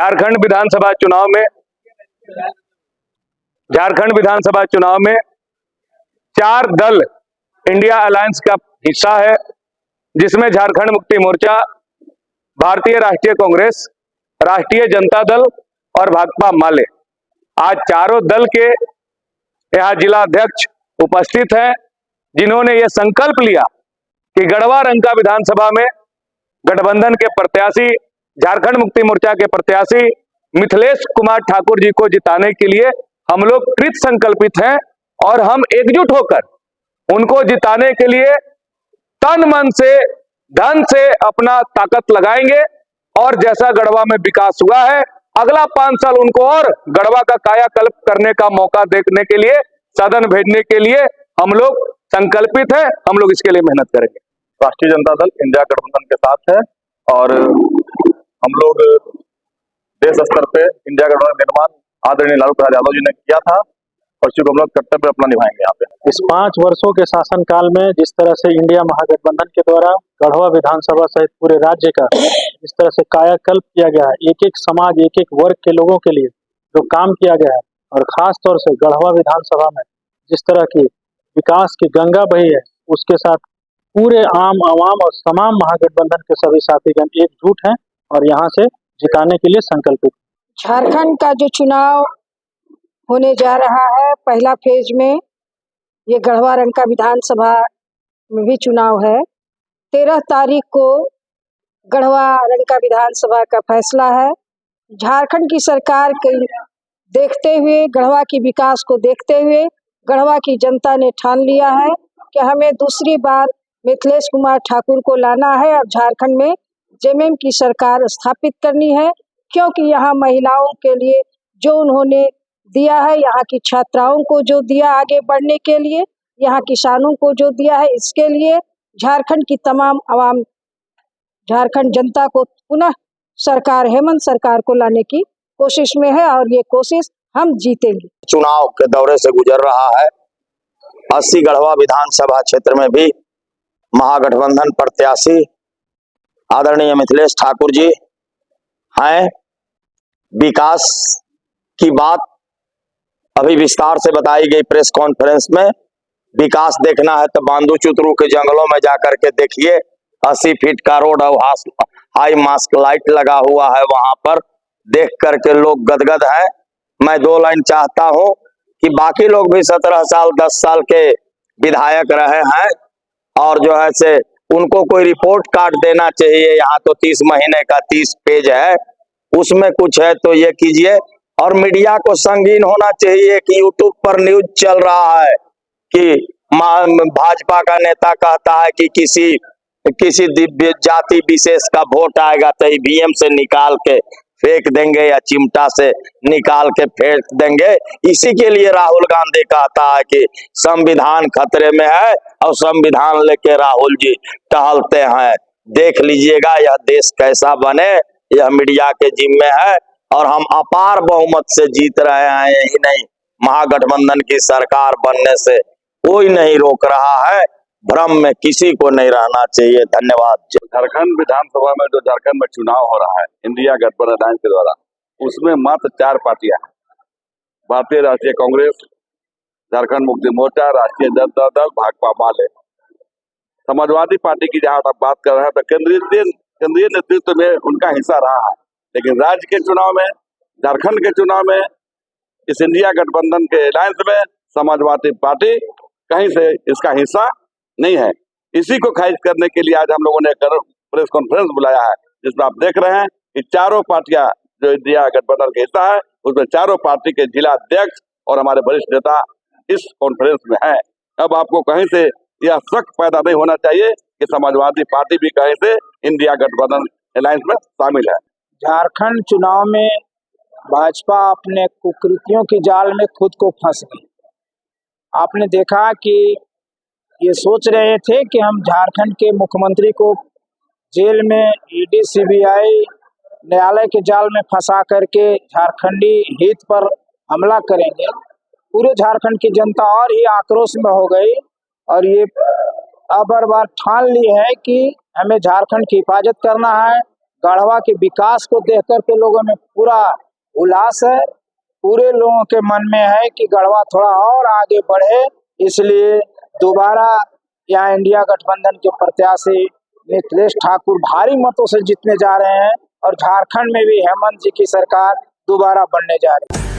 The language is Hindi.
झारखंड विधानसभा चुनाव में 4 दल इंडिया अलायंस का हिस्सा है, जिसमें झारखंड मुक्ति मोर्चा, भारतीय राष्ट्रीय कांग्रेस, राष्ट्रीय जनता दल और भाकपा माले। आज चारों दल के यहाँ जिला अध्यक्ष उपस्थित हैं, जिन्होंने ये संकल्प लिया कि गढ़वा रंका विधानसभा में गठबंधन के प्रत्याशी, झारखंड मुक्ति मोर्चा के प्रत्याशी मिथिलेश कुमार ठाकुर जी को जिताने के लिए हम लोग कृत संकल्पित हैं और हम एकजुट होकर उनको जिताने के लिए तन मन से, धन से अपना ताकत लगाएंगे। और जैसा गढ़वा में विकास हुआ है, अगला 5 साल उनको और गढ़वा का कायाकल्प करने का मौका देने के लिए, सदन भेजने के लिए हम लोग संकल्पित है। हम लोग इसके लिए मेहनत करेंगे। राष्ट्रीय जनता दल इंडिया गठबंधन के साथ है और हम लोग देश स्तर पे इंडिया गठबंधन निर्माण आदरणीय लालू प्रसाद यादव जी ने किया था और उसी को हम लोग कर्तव्य अपना निभाएंगे। यहाँ पे इस 5 वर्षों के शासनकाल में जिस तरह से इंडिया महागठबंधन के द्वारा गढ़वा विधानसभा सहित पूरे राज्य का जिस तरह से कायाकल्प किया गया है, एक एक समाज, एक एक वर्ग के लोगों के लिए जो काम किया गया है, और खास तौर से गढ़वा विधानसभा में जिस तरह की विकास की गंगा बही है, उसके साथ पूरे आम आवाम और तमाम महागठबंधन के सभी साथीगण एकजुट हैं और यहाँ से जिताने के लिए संकल्पित। झारखंड का जो चुनाव होने जा रहा है, पहला फेज में ये गढ़वा रंका विधानसभा में भी चुनाव है। 13 तारीख को गढ़वा रंका विधानसभा का फैसला है। झारखंड की सरकार के देखते हुए, गढ़वा की विकास को देखते हुए गढ़वा की जनता ने ठान लिया है कि हमें दूसरी बार मिथिलेश कुमार ठाकुर को लाना है और झारखंड में जेएमएम की सरकार स्थापित करनी है। क्योंकि यहाँ महिलाओं के लिए जो उन्होंने दिया है, यहाँ की छात्राओं को जो दिया आगे बढ़ने के लिए, यहाँ किसानों को जो दिया है, इसके लिए झारखंड की तमाम आवाम, झारखंड जनता को पुनः सरकार, हेमंत सरकार को लाने की कोशिश में है और ये कोशिश हम जीतेंगे। चुनाव के दौरे से गुजर रहा है। 80 गढ़वा विधानसभा क्षेत्र में भी महागठबंधन प्रत्याशी आदरणीय मिथिलेश ठाकुर जी हैं। विकास की बात अभी विस्तार से बताई गई प्रेस कॉन्फ्रेंस में। विकास देखना है तो बांदू चुतरू के जंगलों में जाकर के देखिए। 80 फीट का रोड और हाई मास्क लाइट लगा हुआ है, वहां पर देख करके लोग गदगद हैं। मैं 2 लाइन चाहता हूं कि बाकी लोग भी 17 साल 10 साल के विधायक रहे हैं और जो है से उनको कोई रिपोर्ट कार्ड देना चाहिए। यहाँ तो 30 महीने का 30 पेज है, उसमें कुछ है तो ये कीजिए। और मीडिया को संगीन होना चाहिए कि यूट्यूब पर न्यूज चल रहा है कि भाजपा का नेता कहता है कि किसी दिव्य जाति विशेष का वोट आएगा तो ईवीएम से निकाल के फेंक देंगे या चिमटा से निकाल के फेंक देंगे। इसी के लिए राहुल गांधी कहता है कि संविधान खतरे में है और संविधान लेके राहुल जी टहलते हैं। देख लीजिएगा यह देश कैसा बने, यह मीडिया के जिम्मे है और हम अपार बहुमत से जीत रहे हैं। यही नहीं, महागठबंधन की सरकार बनने से कोई नहीं रोक रहा है। भ्रम में किसी को नहीं रहना चाहिए। धन्यवाद। झारखंड विधानसभा में जो झारखंड में चुनाव हो रहा है इंडिया गठबंधन अलायंस के द्वारा, उसमें मात्र 4 पार्टियां हैं। भारतीय राष्ट्रीय कांग्रेस, झारखंड मुक्ति मोर्चा, राष्ट्रीय जनता दल, भाकपा माले। समाजवादी पार्टी की जहाँ आप बात कर रहे हैं तो केंद्रीय नेतृत्व में उनका हिस्सा रहा है, लेकिन राज्य के चुनाव में, झारखंड के चुनाव में इस इंडिया गठबंधन के अलायंस में समाजवादी पार्टी कहीं से इसका हिस्सा नहीं है। इसी को खारिज करने के लिए आज हम लोगों ने प्रेस कॉन्फ्रेंस बुलाया है, जिसमें आप देख रहे हैं कि चारों पार्टियां जो इंडिया गठबंधन का हिस्सा है, उसमें चारों पार्टी के जिला अध्यक्ष और हमारे वरिष्ठ नेता इस कॉन्फ्रेंस में हैं। अब आपको कहीं से यह शक पैदा नहीं होना चाहिए कि समाजवादी पार्टी भी कहीं से इंडिया गठबंधन अलायंस में शामिल है। झारखंड चुनाव में भाजपा अपने कुकृतियों की जाल में खुद को फंस गई। आपने देखा कि ये सोच रहे थे कि हम झारखंड के मुख्यमंत्री को जेल में ईडी सीबीआई न्यायालय के जाल में फंसा करके झारखंडी हित पर हमला करेंगे। पूरे झारखंड की जनता और ही आक्रोश में हो गई और ये अब बार ठान ली है कि हमें झारखंड की हिफाजत करना है, गढ़वा के विकास को देख करके लोगों में पूरा उल्लास है। पूरे लोगों के मन में है कि गढ़वा थोड़ा और आगे बढ़े, इसलिए दोबारा यहाँ इंडिया गठबंधन के प्रत्याशी मिथिलेश ठाकुर भारी मतों से जीतने जा रहे हैं और झारखंड में भी हेमंत जी की सरकार दोबारा बनने जा रही है।